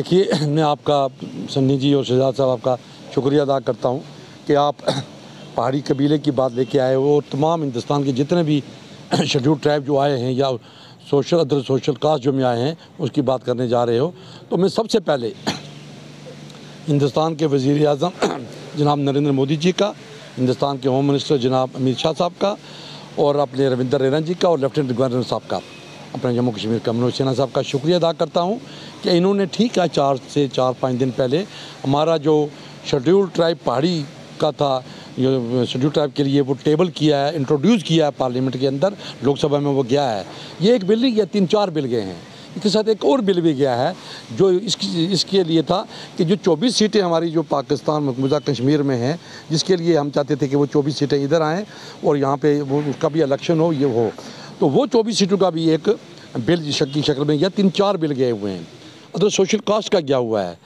देखिए, मैं आपका सन्नी जी और शहजाद साहब आपका शुक्रिया अदा करता हूँ कि आप पहाड़ी कबीले की बात लेके आए हो। तमाम हिंदुस्तान के जितने भी शेड्यूल ट्राइब जो आए हैं या अदर सोशल कास्ट जो में आए हैं उसकी बात करने जा रहे हो। तो मैं सबसे पहले हिंदुस्तान के वज़ीर आज़म जनाब नरेंद्र मोदी जी का, हिंदुस्तान के होम मिनिस्टर जनाब अमित शाह साहब का और अपने रविंदर रैना जी का और लेफ्टिनेंट गवर्नर साहब का, अपने जम्मू कश्मीर का मनोज सिन्हा साहब का शुक्रिया अदा करता हूँ कि इन्होंने ठीक है 4 से 4-5 दिन पहले हमारा जो शेड्यूल ट्राइब पहाड़ी का था, जो शेड्यूल ट्राइब के लिए वो टेबल किया है, इंट्रोड्यूस किया है पार्लियामेंट के अंदर, लोकसभा में वो गया है। ये एक बिल नहीं गया, 3-4 बिल गए हैं। इसके साथ एक और बिल भी गया है जो इसके लिए था कि जो 24 सीटें हमारी जो पाकिस्तान मकबूजा कश्मीर में हैं, जिसके लिए हम चाहते थे कि वो 24 सीटें इधर आएँ और यहाँ पे वो उसका भी इलेक्शन हो, ये हो, तो वो 24 सीटों का भी एक बिल की शक्ल में गया। 3-4 बिल गए हुए हैं। अदर सोशल कास्ट का गया हुआ है,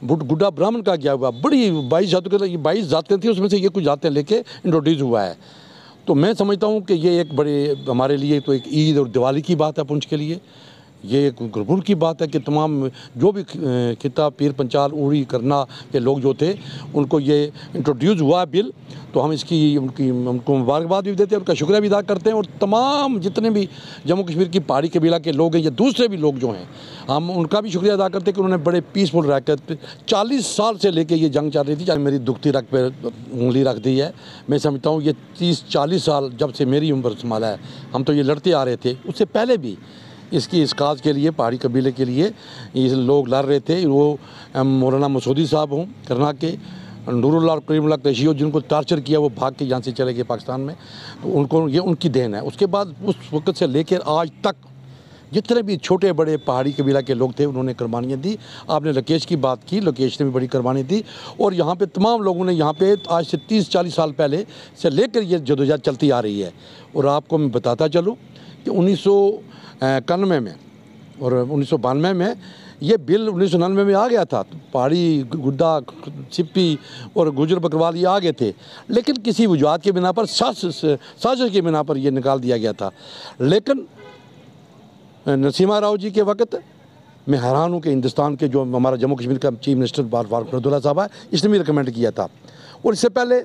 गुड्डा ब्राह्मण का गया हुआ, बड़ी 22 जातों के 22 जातें थी, उसमें से ये कुछ जातें लेके इंट्रोड्यूस हुआ है। तो मैं समझता हूँ कि ये एक बड़े हमारे लिए तो एक ईद और दिवाली की बात है पुंछ के लिए। ये एक गुरबुर की बात है कि तमाम जो भी खिता पीर पंचाल उड़ी करना के लोग जो थे उनको ये इंट्रोड्यूस हुआ बिल। तो हम उनको मुबारकबाद भी देते हैं, उनका शुक्रिया भी अदा करते हैं। और तमाम जितने भी जम्मू कश्मीर की पहाड़ी कबीला के लोग हैं या दूसरे भी लोग जो हैं, हम उनका भी शुक्रिया अदा करते हैं कि उन्होंने बड़े पीसफुल रहकर 40 साल से लेके ये जंग चल रही थी। चाहे मेरी दुखती रख पे उंगली रख दी है, मैं समझता हूँ ये 30-40 साल जब से मेरी उम्र संभाला है, हम तो ये लड़ते आ रहे थे। उससे पहले भी इस काज के लिए, पहाड़ी कबीले के लिए ये लोग लड़ रहे थे। वो मौलाना मसूदी साहब हों करना के, नूरुल्लाह और करीमुल्लाह क़ुरैशी हो, जिनको टार्चर किया वो भाग के यहाँ से चले गए पाकिस्तान में, तो उनको ये उनकी देन है। उसके बाद उस वक्त से लेकर आज तक जितने भी छोटे बड़े पहाड़ी कबीला के लोग थे उन्होंने कुर्बानियाँ दी। आपने लकेश की बात की, लकेश ने भी बड़ी कुर्बानी दी। और यहाँ पे तमाम लोगों ने यहाँ पे आज से 30-40 साल पहले से लेकर ये जदोजहद चलती आ रही है। और आपको मैं बताता चलूँ कि 1991 में और 1992 में ये बिल 1999 में आ गया था। तो पहाड़ी, गुड्डा, सिप्पी और गुजर बकरवाल ये आ गए थे, लेकिन किसी वजूहत के बिना पर, साजिश के बिना पर ये निकाल दिया गया था। लेकिन नरसिम्हा राव जी के वक्त मैं हैरान हूँ कि हिंदुस्तान के जो हमारा जम्मू कश्मीर का चीफ मिनिस्टर फारूक अब्दुल्ला साहब है, इसने भी रिकमेंड किया था। और इससे पहले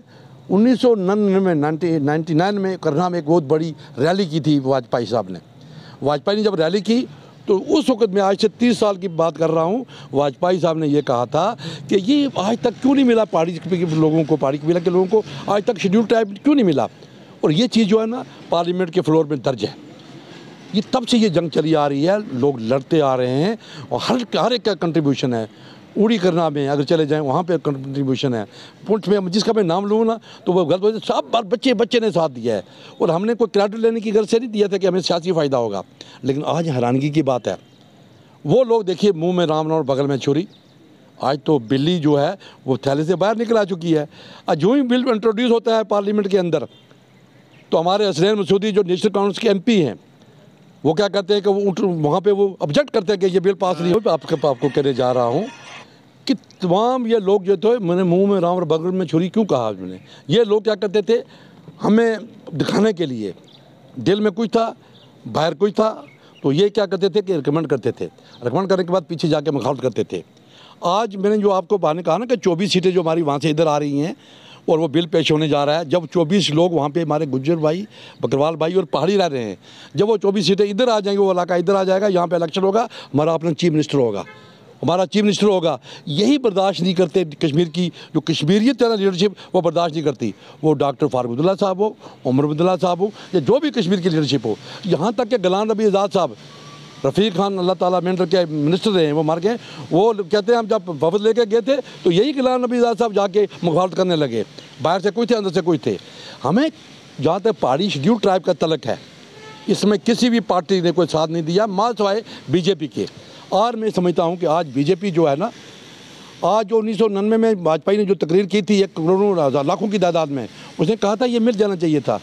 1999 में करना में एक बहुत बड़ी रैली की थी वाजपेयी साहब ने। वाजपेयी ने जब रैली की तो उस वक्त मैं आज से 30 साल की बात कर रहा हूँ, वाजपेयी साहब ने ये कहा था कि ये आज तक क्यों नहीं मिला पहाड़ी के लोगों को, पहाड़ी कबीला के लोगों को आज तक शेड्यूल ट्राइब क्यों नहीं मिला। और ये चीज़ जो है ना पार्लियामेंट के फ्लोर में दर्ज है। ये तब से ये जंग चली आ रही है, लोग लड़ते आ रहे हैं और हर एक का कंट्रीब्यूशन है। उड़ी करना में अगर चले जाएं वहाँ पे कंट्रीब्यूशन है। पुंछ में जिसका मैं नाम लूँ ना तो वो गलत, सब बार बच्चे ने साथ दिया है। और हमने कोई क्रेडिट लेने की गर्ज से नहीं दिया था कि हमें सियासी फ़ायदा होगा। लेकिन आज हैरानगी की बात है, वो लोग देखिए मुंह में राम और बगल में छुरी। आज तो बिल्ली जो है वो थैले से बाहर निकल आ चुकी है। आज जो ही बिल इंट्रोड्यूस होता है पार्लियामेंट के अंदर तो हमारे हसनैन मसूदी जो नेशनल कांग्रेस के MP हैं वो क्या करते हैं कि वो वहाँ पे वो ऑब्जेक्ट करते हैं कि ये बिल पास नहीं हो। आपको कहने जा रहा हूँ कि तमाम ये लोग जो थे, मैंने मुंह में राम और बगल में छुरी क्यों कहा मैंने, ये लोग क्या करते थे हमें दिखाने के लिए, दिल में कुछ था बाहर कुछ था, तो ये क्या करते थे कि रिकमेंड करते थे। रिकमेंड करने के बाद पीछे जाके मुखालफत करते थे। आज मैंने जो आपको बहाने कहा ना कि 24 सीटें जो हमारी वहाँ से इधर आ रही हैं और वो बिल पेश होने जा रहा है, जब 24 लोग वहाँ पे हमारे गुज्जर भाई, बकरवाल भाई और पहाड़ी रह रहे हैं, जब वो 24 सीटें इधर आ जाएंगी, वो इलाका इधर आ जाएगा, यहाँ पे इलेक्शन होगा, हमारा अपना चीफ मिनिस्टर होगा, हमारा चीफ मिनिस्टर होगा। यही बर्दाश्त नहीं करते कश्मीर की जो कश्मीरियत है ना लीडरशिप, वो बर्दाश्त नहीं करती। वो डॉक्टर फारूक अब्दुल्ला साहब हो, उमर अब्दुल्ला साहब हो, या जो भी कश्मीर की लीडरशिप हो, यहाँ तक कि गुलाम नबी आज़ाद साहब, रफ़ीक खान अल्लाह ताला मेंटर के मिनिस्टर रहे हैं, वो मर गए। वो कहते हैं हम जब वफद लेके गए थे तो यही गुलाम नबी आज़ाद साहब जाके मुखालफत करने लगे। बाहर से कोई थे, अंदर से कोई थे। हमें जहाँ तक पहाड़ी शेड्यूल ट्राइब का तलक है, इसमें किसी भी पार्टी ने कोई साथ नहीं दिया मां सवाए BJP के। और मैं समझता हूँ कि आज BJP जो है ना, आज जो 1999 में वाजपेयी ने जो तकरीर की थी 1 करोड़ लाखों की तादाद में, उसने कहा था ये मिल जाना चाहिए था।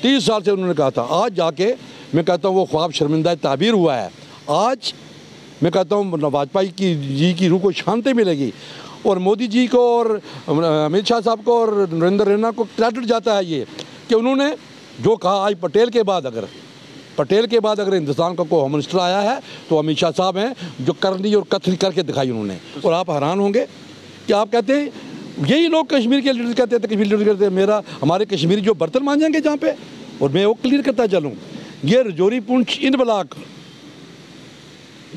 30 साल से उन्होंने कहा था। आज जाके मैं कहता हूँ वो ख्वाब शर्मिंदा ताबीर हुआ है। आज मैं कहता हूँ वाजपेयी जी की रूह को शांति मिलेगी। और मोदी जी को और अमित शाह साहब को और नरेंद्र रैना को क्रेडिट जाता है ये कि उन्होंने जो कहा आज पटेल के बाद अगर पटेल के बाद अगर हिंदुस्तान का कोई होम मिनिस्टर आया है तो अमित शाह साहब हैं, जो करनी और कथनी करके दिखाई उन्होंने। और आप हैरान होंगे कि आप कहते हैं यही लोग कश्मीर के लीडर कहते थे, कश्मीर लीडर कहते हैं हमारे कश्मीरी जो बर्तन मांजेंगे जहाँ पे। और मैं वो क्लियर करता चलूँ, ये रजौरी पुंछ इन ब्लाक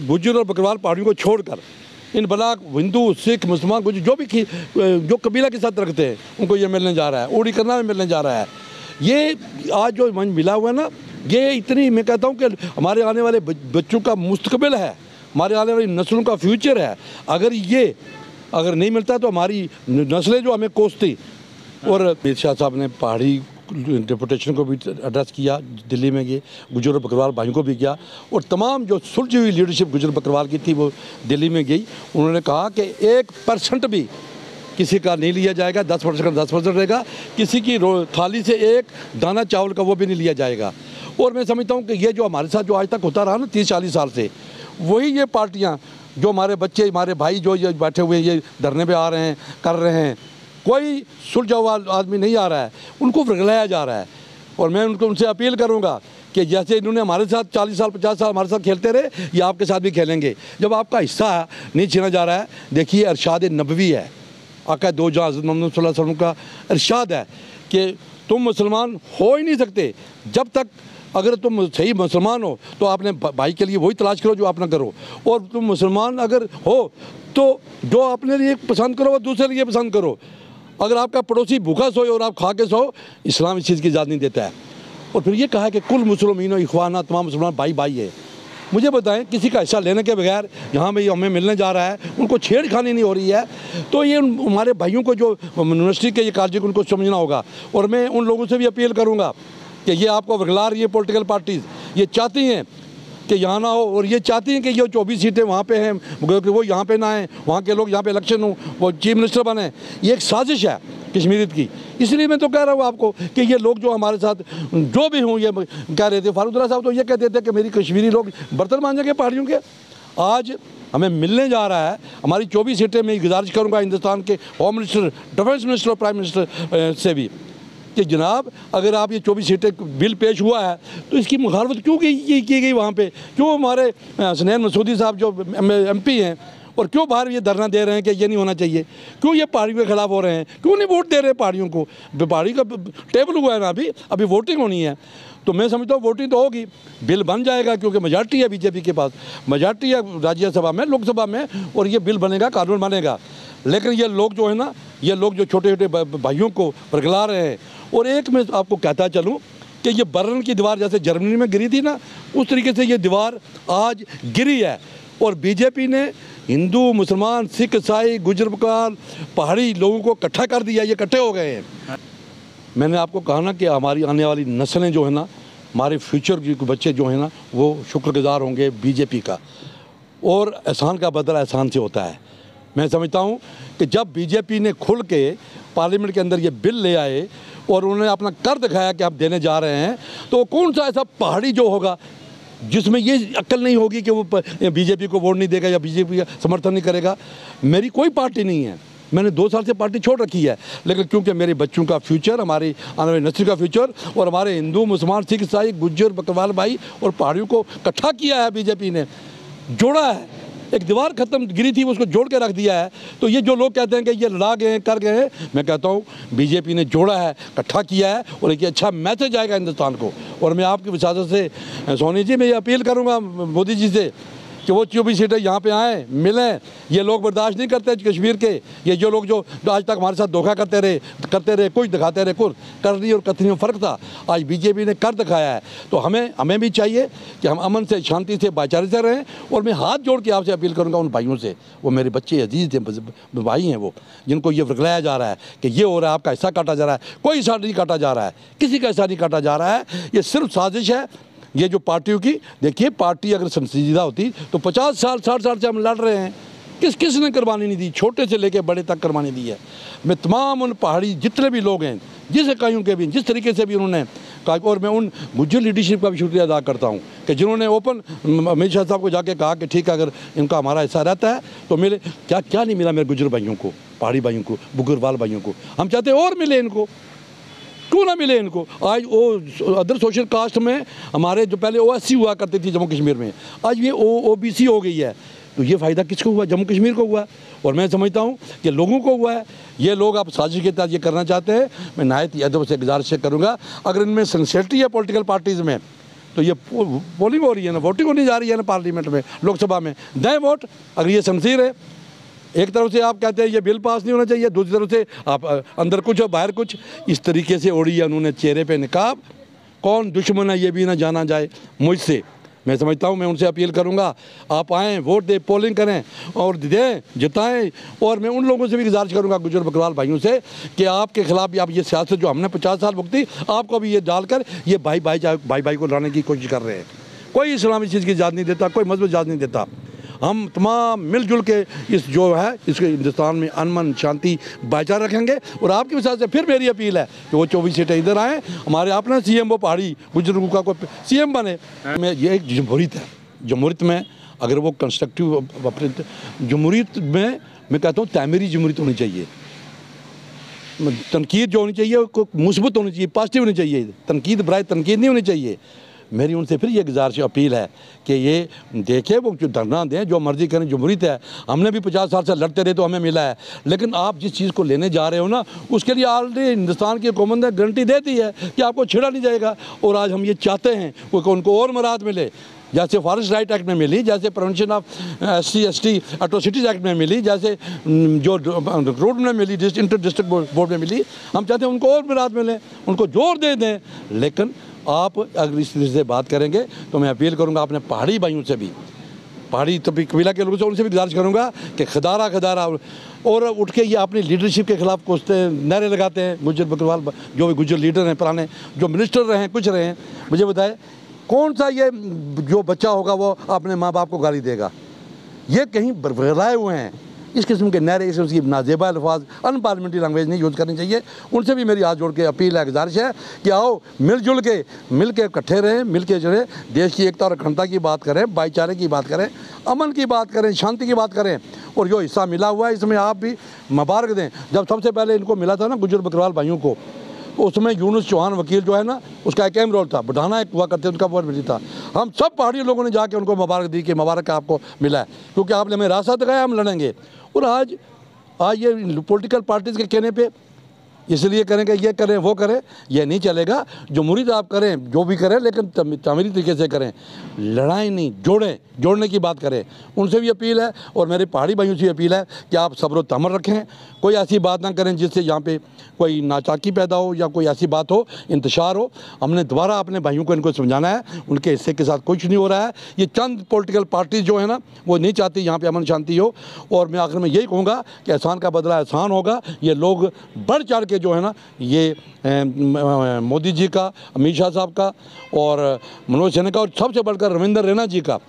गुज्जर और बकरवाल पहाड़ियों को छोड़कर इन ब्लाक हिंदू सिख मुसलमान गुज्जर जो भी जो कबीला के साथ रखते हैं उनको ये मिलने जा रहा है, उड़ी करना में मिलने जा रहा है। ये आज जो मंच मिला हुआ है ना, ये इतनी, मैं कहता हूँ कि हमारे आने वाले बच्चों का मुस्तकबिल है, हमारे आने वाली नस्लों का फ्यूचर है। अगर नहीं मिलता तो हमारी नस्लें जो हमें कोसती। और अमित शाह साहब ने पहाड़ी डिपुटेशन को भी एड्रेस किया, दिल्ली में गए, गुजर बकरवाल भाइयों को भी किया, और तमाम जो सुलझी हुई लीडरशिप गुजर बकरवाल की थी वो दिल्ली में गई। उन्होंने कहा कि 1% भी किसी का नहीं लिया जाएगा, 10% का 10% रहेगा, किसी की थाली से एक दाना चावल का वो भी नहीं लिया जाएगा। और मैं समझता हूँ कि ये जो हमारे साथ जो आज तक होता रहा ना 30-40 साल से, वही ये पार्टियाँ जो हमारे बच्चे हमारे भाई जो ये बैठे हुए ये धरने पे आ रहे हैं, कर रहे हैं, कोई सुलझा हुआ आदमी नहीं आ रहा है, उनको वर्गलाया जा रहा है। और मैं उनसे अपील करूंगा कि जैसे इन्होंने हमारे साथ 40 साल 50 साल हमारे साथ खेलते रहे, ये आपके साथ भी खेलेंगे। जब आपका हिस्सा नहीं छीना जा रहा है, देखिए इरशाद नबवी है, आका दो जहां हज़रत मोहम्मद सल्लल्लाहु अलैहि वसल्लम का इरशाद है कि तुम मुसलमान हो ही नहीं सकते जब तक, अगर तुम सही मुसलमान हो तो आपने भाई के लिए वही तलाश करो जो आप ना करो, और तुम मुसलमान अगर हो तो जो अपने लिए पसंद करो वो दूसरे लिए पसंद करो। अगर आपका पड़ोसी भूखा सोए और आप खा के सो, इस्लाम इस चीज़ की इजाज़त नहीं देता है। और फिर ये कहा है कि कुल मुसलमानों इख्वाना, तमाम मुसलमान भाई भाई है। मुझे बताएं, किसी का हिस्सा लेने के बगैर यहाँ भाई हमें मिलने जा रहा है, उनको छेड़खानी नहीं हो रही है, तो ये हमारे भाइयों को जो यूनिवर्सिटी के ये कॉलेज को उनको समझना होगा। और मैं उन लोगों से भी अपील करूँगा कि ये आपको वर्गला रही है पॉलिटिकल पार्टीज़, ये चाहती हैं कि यहाँ ना हो, और ये चाहती हैं कि ये 24 सीटें वहाँ पे हैं वो यहाँ पे ना आएँ, वहाँ के लोग यहाँ पे इलेक्शन हो, वो चीफ मिनिस्टर बने। ये एक साजिश है कश्मीरियत की। इसलिए मैं तो कह रहा हूँ आपको कि ये लोग जो हमारे साथ जो भी हों, ये कह रहे थे, फारूक साहब तो ये कहते थे कि मेरी कश्मीरी लोग बर्तन मांजेंगे पहाड़ियों के। आज हमें मिलने जा रहा है हमारी 24 सीटें। मैं गुजारिश करूँगा हिंदुस्तान के होम मिनिस्टर, डिफेंस मिनिस्टर और प्राइम मिनिस्टर से भी कि जनाब, अगर आप ये 24 सीटें बिल पेश हुआ है तो इसकी मुखालफत क्यों की गई वहाँ पे? क्यों हमारे हसनैन मसूदी साहब जो MP हैं और क्यों बाहर ये धरना दे रहे हैं कि ये नहीं होना चाहिए? क्यों ये पहाड़ियों के खिलाफ हो रहे हैं? क्यों नहीं वोट दे रहे पहाड़ियों को? पहाड़ी का टेबल हुआ है ना, अभी वोटिंग होनी है। तो मैं समझता हूँ वोटिंग तो होगी, बिल बन जाएगा, क्योंकि मेजॉरिटी है बीजेपी के पास, मेजॉरिटी है राज्यसभा में, लोकसभा में, और ये बिल बनेगा, कानून बनेगा। लेकिन ये लोग जो है ना, ये लोग जो छोटे छोटे भाइयों को वर्गला रहे हैं। और एक मैं आपको कहता चलूँ कि ये बर्लिन की दीवार जैसे जर्मनी में गिरी थी ना, उस तरीके से ये दीवार आज गिरी है। और बीजेपी ने हिंदू, मुसलमान, सिख, ईसाई, गुजर बकरवाल, पहाड़ी लोगों को इकट्ठा कर दिया, ये इकट्ठे हो गए हैं। मैंने आपको कहा ना कि हमारी आने वाली नस्लें जो है ना, हमारे फ्यूचर के बच्चे जो हैं ना, वो शुक्रगुजार होंगे बीजेपी का। और एहसान का बदला एहसान से होता है। मैं समझता हूँ कि जब बीजेपी ने खुल के पार्लियामेंट के अंदर ये बिल ले आए और उन्होंने अपना कर दिखाया कि आप देने जा रहे हैं, तो कौन सा ऐसा पहाड़ी जो होगा जिसमें ये अक्ल नहीं होगी कि वो बीजेपी को वोट नहीं देगा या बीजेपी का समर्थन नहीं करेगा? मेरी कोई पार्टी नहीं है, मैंने 2 साल से पार्टी छोड़ रखी है, लेकिन क्योंकि मेरे बच्चों का फ्यूचर, हमारी आने वाली नस्ल का फ्यूचर, और हमारे हिंदू, मुसलमान, सिख, ईसाई, गुज्जर बकरवाल भाई और पहाड़ियों को इकट्ठा किया है बीजेपी ने, जोड़ा है। एक दीवार खत्म गिरी थी, उसको जोड़ के रख दिया है। तो ये जो लोग कहते हैं कि ये लड़ा गए हैं, कर गए हैं, मैं कहता हूँ बीजेपी ने जोड़ा है, इकट्ठा किया है, और एक अच्छा मैसेज आएगा हिंदुस्तान को। और मैं आपकी विशासत से सोनी जी, मैं ये अपील करूँगा मोदी जी से कि वो 24 सीटें यहाँ पे आएँ, मिलें। ये लोग बर्दाश्त नहीं करते कश्मीर के, ये जो लोग जो आज तक हमारे साथ धोखा करते रहे, कुछ दिखाते रहे, कुछ करनी और कथनी में फ़र्क था। आज बीजेपी ने कर दिखाया है। तो हमें भी चाहिए कि हम अमन से, शांति से, भाईचारे से रहें। और मैं हाथ जोड़ के आपसे अपील करूँगा उन भाइयों से, वो मेरे बच्चे अजीज़ थे, भाई हैं, वो जिनको ये वर्गलाया जा रहा है कि ये हो रहा है, आपका हिस्सा काटा जा रहा है। कोई हिस्सा नहीं काटा जा रहा है, किसी का हिस्सा नहीं काटा जा रहा है। ये सिर्फ साजिश है ये जो पार्टियों की। देखिए, पार्टी अगर संजीदा होती तो 50 साल 60 साल से हम लड़ रहे हैं, किसने कुर्बानी नहीं दी, छोटे से लेके बड़े तक कुर्बानी दी है। मैं तमाम उन पहाड़ी जितने भी लोग हैं, जिस इकाइयों के भी, जिस तरीके से भी उन्होंने कहा, और मैं उन गुज्जर लीडरशिप का भी शुक्रिया अदा करता हूँ कि जिन्होंने ओपन अमित शाह साहब को जाके कहा कि ठीक है, अगर इनका हमारा हिस्सा रहता है तो मिले। क्या नहीं मिला मेरे गुज्जर भाइयों को, पहाड़ी भाइयों को, बकरवाल भाइयों को? हम चाहते और मिले इनको। क्यों ना मिले इनको? आज वो अदर सोशल कास्ट में हमारे जो पहले OSC हुआ करती थी जम्मू कश्मीर में, आज ये OBC हो गई है। तो ये फ़ायदा किसको हुआ? जम्मू कश्मीर को हुआ, और मैं समझता हूँ कि लोगों को हुआ है। ये लोग आप साजिश के तहत ये करना चाहते हैं। मैं नहायत अदब से गुजारिश करूँगा, अगर इनमें सिंसियरिटी है पॉलिटिकल पार्टीज़ में, तो ये पोलिंग हो रही है ना, वोटिंग होने जा रही है ना पार्लियामेंट में, लोकसभा में, दें वोट। अगर ये सिंसियर है, एक तरफ से आप कहते हैं ये बिल पास नहीं होना चाहिए, दूसरी तरफ से आप अंदर कुछ और बाहर कुछ, इस तरीके से ओढ़ी है उन्होंने चेहरे पे निकाब। कौन दुश्मन है ये भी ना जाना जाए मुझसे। मैं समझता हूँ, मैं उनसे अपील करूँगा, आप आएँ, वोट दें, पोलिंग करें और दें, जिताएँ। और मैं उन लोगों से भी गुजारिश करूँगा, गुजर बकरवाल भाइयों से, कि आपके खिलाफ भी आप ये सियासत जो हमने 50 साल भुगती, आपको भी ये डालकर ये भाई को लड़ाने की कोशिश कर रहे हैं। कोई इस्लामी चीज़ की इजाज़त नहीं देता, कोई मजहब इजाज़त नहीं देता। हम तमाम मिलजुल के इस जो है इसके हिंदुस्तान में अमन शांति भाईचारा रखेंगे। और आपकी वजह से फिर मेरी अपील है कि वो 24 सीटें इधर आएँ, हमारे अपना CM वो पहाड़ी गुजरों का कोई CM बने। में ये एक जमहूरियत है, जमहूरियत में अगर वो कंस्ट्रक्टिव अपने जमहूरियत में मैं कहता हूँ तमीरी जमहूरियत होनी चाहिए। तनकीद जो होनी चाहिए वो मुस्बत होनी चाहिए, पॉजिटिव होनी चाहिए, तनकीद बराए तनकीद नहीं होनी चाहिए। मेरी उनसे फिर ये गुजारिश अपील है कि ये देखें, वो जो धरना दें, जो मर्जी करें, जमहूरियत है। हमने भी 50 साल से लड़ते रहे तो हमें मिला है, लेकिन आप जिस चीज़ को लेने जा रहे हो ना, उसके लिए ऑलरेडी हिंदुस्तान की हुकूमत ने गारंटी दे दी है कि आपको छेड़ा नहीं जाएगा। और आज हम ये चाहते हैं कि उनको और मराद मिले, जैसे फॉरेस्ट राइट एक्ट में मिली, जैसे prevention of SC/ST atrocities act में मिली, जैसे जो रोड में मिली, इंटर डिस्ट्रिक्ट बोर्ड में मिली। हम चाहते हैं उनको और मराद मिले, उनको जोर दे दें। लेकिन आप अगर इस तरह से बात करेंगे तो मैं अपील करूंगा अपने पहाड़ी भाइयों से भी, पहाड़ी तो कबीला के लोगों से, उनसे भी गुजारिश करूंगा कि खदारा और उठ के ये अपनी लीडरशिप के खिलाफ कोसते हैं, नारे लगाते हैं। गुजर बकरवाल जो भी गुजर लीडर हैं पुराने, जो मिनिस्टर रहे हैं, कुछ रहे हैं, मुझे बताए कौन सा ये जो बच्चा होगा वो अपने माँ बाप को गाली देगा? ये कहीं बरगलाए हुए हैं। इस किस्म के नारे, इस उसकी नाजेबा अल्फाज, अनपार्लियामेंट्री लैंग्वेज नहीं यूज़ करनी चाहिए। उनसे भी मेरी हाथ जोड़ के अपील है, गुजारिश है कि आओ मिलजुल के इकट्ठे रहें, मिल के जो है देश की एकता और अखंडता की बात करें, भाईचारे की बात करें, अमन की बात करें, शांति की बात करें। और जो हिस्सा मिला हुआ है इसमें आप भी मुबारक दें। जब सबसे पहले इनको मिला था ना गुजर बकरवाल भाइयों को, उसमें यूनुस चौहान वकील जो है ना, उसका एक अहम रोल था। बुढ़ाना एक हुआ करते, उनका बहुत मिली था। हम सब पहाड़ी लोगों ने जाके उनको मुबारक दी कि मुबारक आपको मिला है, क्योंकि आपने हमें रास्ता दिखाया, हम लड़ेंगे। और आज ये पॉलिटिकल पार्टीज़ के कहने पे इसलिए करेंगे, ये करें, वो करें, ये नहीं चलेगा। जमहूरियत आप करें, जो भी करें, लेकिन तमीरी तरीके से करें, लड़ाई नहीं, जोड़ने की बात करें। उनसे भी अपील है और मेरे पहाड़ी भाइयों से अपील है कि आप सब्र व तहम्मुल रखें, कोई ऐसी बात ना करें जिससे यहाँ पे कोई नाचाकी पैदा हो या कोई ऐसी बात हो, इंतशार हो। हमने दोबारा अपने भाइयों को इनको समझाना है, उनके हिस्से के साथ कुछ नहीं हो रहा है। ये चंद पॉलिटिकल पार्टीज जो है ना, वो नहीं चाहती यहाँ पे अमन शांति हो। और मैं आखिर में यही कहूँगा कि एहसान का बदला एहसान होगा। ये लोग बढ़ चढ़ के जो है ना, ये मोदी जी का, अमित शाह साहब का और मनोज सिन्हा का, और सबसे बढ़कर रविंद्र रैना जी का,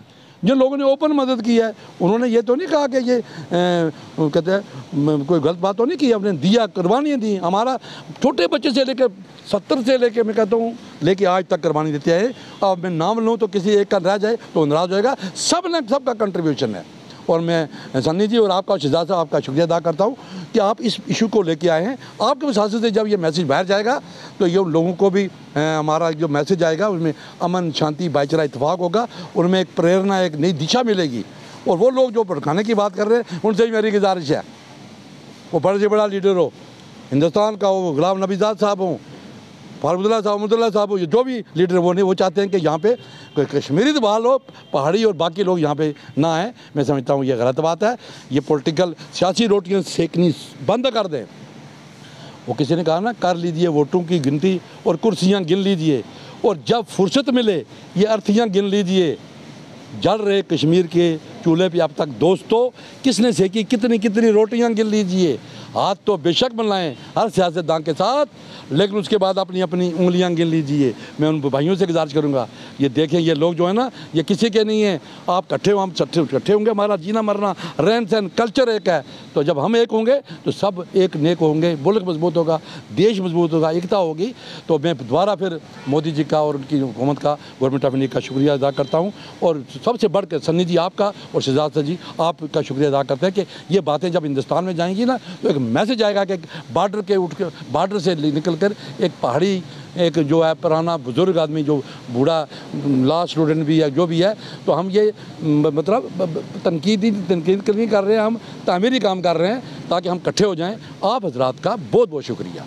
जिन लोगों ने ओपन मदद की है। उन्होंने ये तो नहीं कहा कि ये कहते हैं कोई गलत बात तो नहीं की, अपने दिया, कुर्बानियाँ दी। हमारा छोटे बच्चे से लेकर 70 से लेकर मैं कहता हूँ लेके आज तक कुर्बानी देते हैं। अब मैं नाम लूँ तो किसी एक का रह जाए तो नाराज़ होएगा। सबका कंट्रीब्यूशन है। और मैं सन्नी जी और आपका शहजाद साहब आपका शुक्रिया अदा करता हूँ कि आप इस इशू को लेके आए हैं। आपके वसासे से जब ये मैसेज बाहर जाएगा तो ये लोगों को भी हमारा जो मैसेज आएगा उसमें अमन शांति भाईचारा इत्तेफाक होगा, उनमें एक प्रेरणा, एक नई दिशा मिलेगी। और वो लोग जो भड़काने की बात कर रहे हैं उनसे भी मेरी गुजारिश है, वो बड़े से बड़ा लीडर हो हिंदुस्तान का, वो गुलाम नबी आज़ाद साहब हों, फारूक साहब हो, ये जो भी लीडर वो नहीं, वो चाहते हैं कि यहाँ पे कश्मीरी तो बहाल हो, पहाड़ी और बाकी लोग यहाँ पे ना आए। मैं समझता हूँ ये गलत बात है। ये पॉलिटिकल सियासी रोटियाँ सेकनी बंद कर दें। वो किसी ने कहा ना, कर लीजिए वोटों की गिनती और कुर्सियाँ गिन लीजिए, और जब फुर्सत मिले ये अर्थियाँ गिन लीजिए। जल रहे कश्मीर के चूल्हे पे अब तक दोस्तों किसने सेकी, कितनी रोटियाँ गिन लीजिए। हाथ तो बेशक मिलाएं हर सियासतदान के साथ, लेकिन उसके बाद अपनी उंगलियां गिन लीजिए। मैं उन भाइयों से गुजारिश करूंगा, ये देखें ये लोग जो है ना, ये किसी के नहीं हैं। आप इकट्ठे हो, हम इकट्ठे होंगे, हमारा जीना मरना, रहन सहन, कल्चर एक है। तो जब हम एक होंगे तो सब एक नेक होंगे, मुल्क मजबूत होगा, देश मजबूत होगा, एकता होगी। तो मैं दोबारा फिर मोदी जी का और उनकी हुकूमत का, गवर्नमेंट ऑफ इंडिया का शुक्रिया अदा करता हूँ। और सबसे बढ़कर सन्नी जी आपका और शहजाद सर जी आपका शुक्रिया अदा करते हैं कि ये बातें जब हिंदुस्तान में जाएंगी ना तो एक मैसेज आएगा कि बॉर्डर से निकल कर एक पहाड़ी एक जो है पुराना बुज़ुर्ग आदमी जो बूढ़ा लॉ स्टूडेंट भी है जो भी है, तो हम ये मतलब तनकीद नहीं कर रहे हैं, हम तामीरी काम कर रहे हैं ताकि हम इकट्ठे हो जाएं। आप हजरात का बहुत बहुत शुक्रिया।